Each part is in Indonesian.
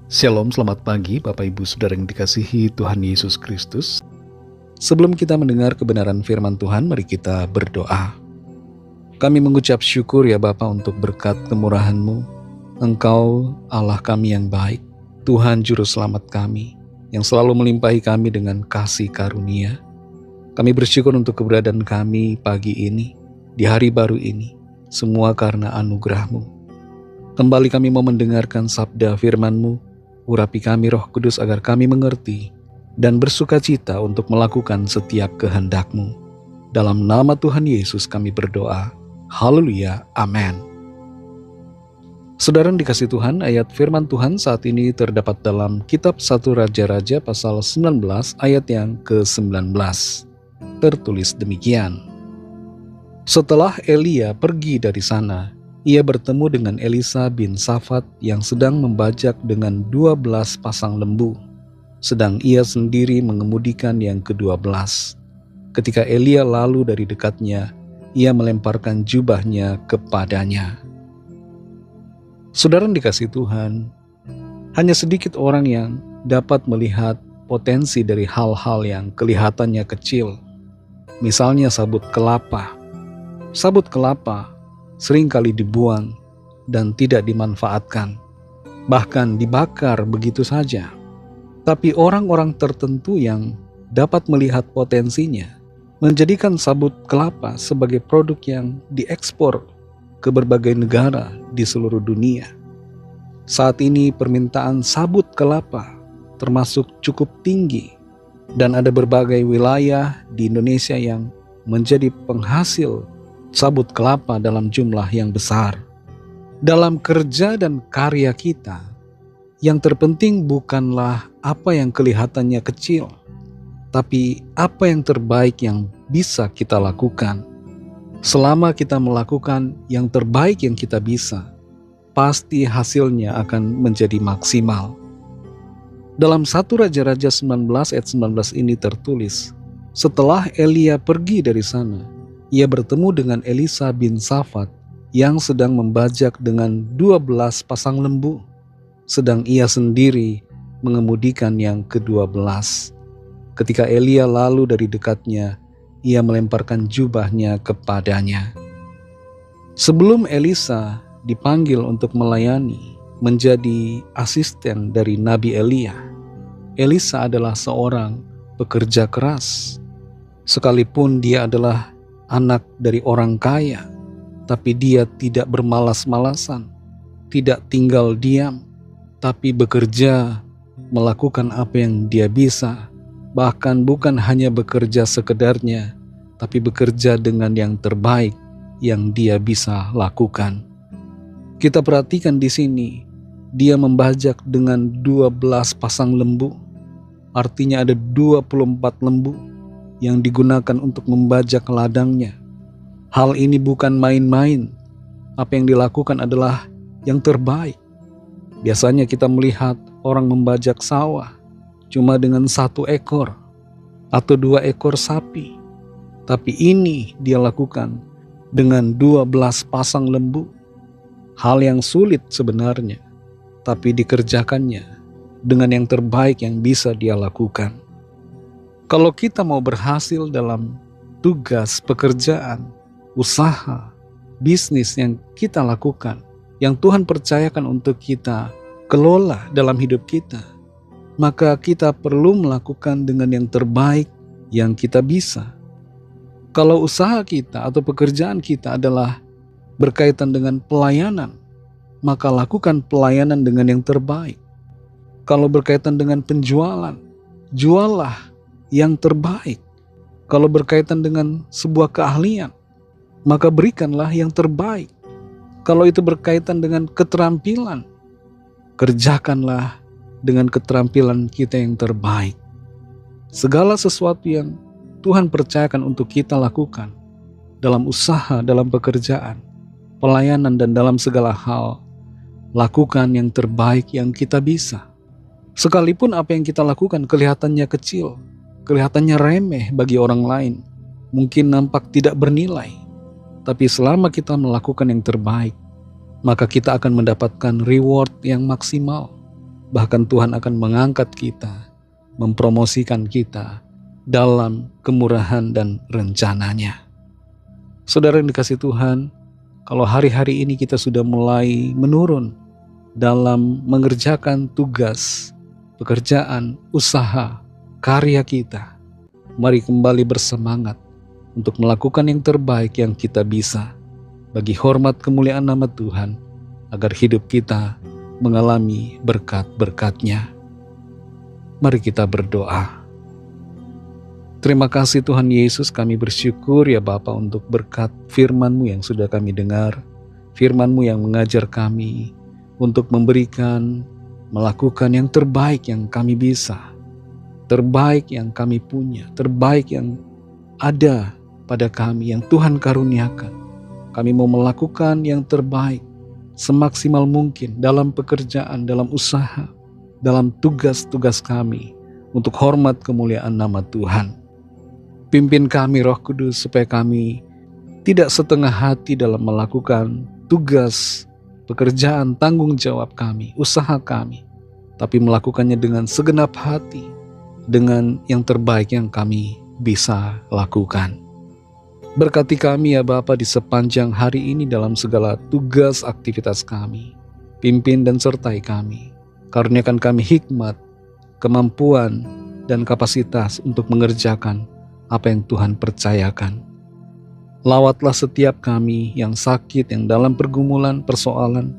Shalom, selamat pagi Bapak Ibu Saudara yang dikasihi Tuhan Yesus Kristus. Sebelum kita mendengar kebenaran firman Tuhan, mari kita berdoa. Kami mengucap syukur ya Bapa untuk berkat kemurahan-Mu. Engkau Allah kami yang baik, Tuhan Juru Selamat kami, yang selalu melimpahi kami dengan kasih karunia. Kami bersyukur untuk keberadaan kami pagi ini, di hari baru ini, semua karena anugerah-Mu. Kembali kami mau mendengarkan sabda firman-Mu. Urapi kami Roh Kudus agar kami mengerti dan bersukacita untuk melakukan setiap kehendak-Mu. Dalam nama Tuhan Yesus kami berdoa. Haleluya. Amin. Saudara yang dikasihi Tuhan, ayat firman Tuhan saat ini terdapat dalam kitab 1 Raja-Raja pasal 19 ayat yang ke-19. Tertulis demikian. Setelah Elia pergi dari sana, ia bertemu dengan Elisa bin Safat yang sedang membajak dengan 12 pasang lembu, sedang ia sendiri mengemudikan yang ke-12. Ketika Elia lalu dari dekatnya, ia melemparkan jubahnya kepadanya. Saudara yang dikasihi Tuhan, hanya sedikit orang yang dapat melihat potensi dari hal-hal yang kelihatannya kecil. Misalnya sabut kelapa. Sabut kelapa seringkali dibuang dan tidak dimanfaatkan, bahkan dibakar begitu saja. Tapi orang-orang tertentu yang dapat melihat potensinya menjadikan sabut kelapa sebagai produk yang diekspor ke berbagai negara di seluruh dunia. Saat ini permintaan sabut kelapa termasuk cukup tinggi dan ada berbagai wilayah di Indonesia yang menjadi penghasil sabut kelapa dalam jumlah yang besar. Dalam kerja dan karya kita, yang terpenting bukanlah apa yang kelihatannya kecil, tapi apa yang terbaik yang bisa kita lakukan. Selama kita melakukan yang terbaik yang kita bisa, pasti hasilnya akan menjadi maksimal. Dalam 1 Raja-Raja 19 ayat 19 ini tertulis, setelah Elia pergi dari sana, ia bertemu dengan Elisa bin Safat yang sedang membajak dengan 12 pasang lembu, sedang ia sendiri mengemudikan yang ke-12. Ketika Elia lalu dari dekatnya, ia melemparkan jubahnya kepadanya. Sebelum Elisa dipanggil untuk melayani menjadi asisten dari Nabi Elia, Elisa adalah seorang pekerja keras. Sekalipun dia adalah anak dari orang kaya, tapi dia tidak bermalas-malasan, tidak tinggal diam, tapi bekerja, melakukan apa yang dia bisa, bahkan bukan hanya bekerja sekedarnya, tapi bekerja dengan yang terbaik yang dia bisa lakukan. Kita perhatikan di sini, dia membajak dengan 12 pasang lembu, artinya ada 24 lembu yang digunakan untuk membajak ladangnya. Hal ini bukan main-main. Apa yang dilakukan adalah yang terbaik. Biasanya kita melihat orang membajak sawah cuma dengan 1 ekor atau 2 ekor sapi. Tapi ini dia lakukan dengan 12 pasang lembu. Hal yang sulit sebenarnya, tapi dikerjakannya dengan yang terbaik yang bisa dia lakukan. Kalau kita mau berhasil dalam tugas, pekerjaan, usaha, bisnis yang kita lakukan, yang Tuhan percayakan untuk kita kelola dalam hidup kita, maka kita perlu melakukan dengan yang terbaik yang kita bisa. Kalau usaha kita atau pekerjaan kita adalah berkaitan dengan pelayanan, maka lakukan pelayanan dengan yang terbaik. Kalau berkaitan dengan penjualan, juallah yang terbaik. Kalau berkaitan dengan sebuah keahlian, maka berikanlah yang terbaik. Kalau itu berkaitan dengan keterampilan, kerjakanlah dengan keterampilan kita yang terbaik. Segala sesuatu yang Tuhan percayakan untuk kita lakukan dalam usaha, dalam pekerjaan, pelayanan, dan dalam segala hal, lakukan yang terbaik yang kita bisa. Sekalipun apa yang kita lakukan kelihatannya kecil, kelihatannya remeh bagi orang lain, mungkin nampak tidak bernilai, tapi selama kita melakukan yang terbaik, maka kita akan mendapatkan reward yang maksimal. Bahkan Tuhan akan mengangkat kita, mempromosikan kita dalam kemurahan dan rencananya. Saudara yang dikasihi Tuhan, kalau hari-hari ini kita sudah mulai menurun dalam mengerjakan tugas, pekerjaan, usaha, karya kita, mari kembali bersemangat untuk melakukan yang terbaik yang kita bisa bagi hormat kemuliaan nama Tuhan, agar hidup kita mengalami berkat-berkat-Nya. Mari kita berdoa. Terima kasih Tuhan Yesus, kami bersyukur ya Bapa untuk berkat firman-Mu yang sudah kami dengar, firman-Mu yang mengajar kami untuk memberikan, melakukan yang terbaik yang kami bisa, terbaik yang kami punya, terbaik yang ada pada kami, yang Tuhan karuniakan. Kami mau melakukan yang terbaik, semaksimal mungkin dalam pekerjaan, dalam usaha, dalam tugas-tugas kami, untuk hormat kemuliaan nama Tuhan. Pimpin kami Roh Kudus supaya kami tidak setengah hati dalam melakukan tugas, pekerjaan, tanggung jawab kami, usaha kami, tapi melakukannya dengan segenap hati, dengan yang terbaik yang kami bisa lakukan. Berkati kami ya Bapa di sepanjang hari ini dalam segala tugas aktivitas kami. Pimpin dan sertai kami. Karuniakan kami hikmat, kemampuan, dan kapasitas untuk mengerjakan apa yang Tuhan percayakan. Lawatlah setiap kami yang sakit, yang dalam pergumulan, persoalan.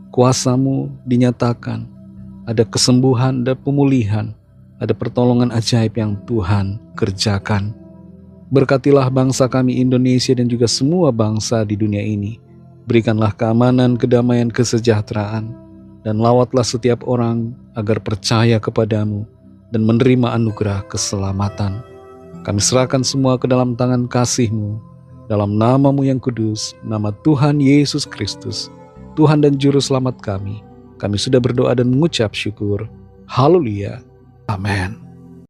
Kuasa-Mu dinyatakan. Ada kesembuhan, ada pemulihan, ada pertolongan ajaib yang Tuhan kerjakan. Berkatilah bangsa kami Indonesia dan juga semua bangsa di dunia ini. Berikanlah keamanan, kedamaian, kesejahteraan, dan lawatlah setiap orang agar percaya kepadamu dan menerima anugerah keselamatan. Kami serahkan semua ke dalam tangan kasih-Mu, dalam nama-Mu yang kudus, nama Tuhan Yesus Kristus, Tuhan dan Juru Selamat kami. Kami sudah berdoa dan mengucap syukur. Haleluya. Amin.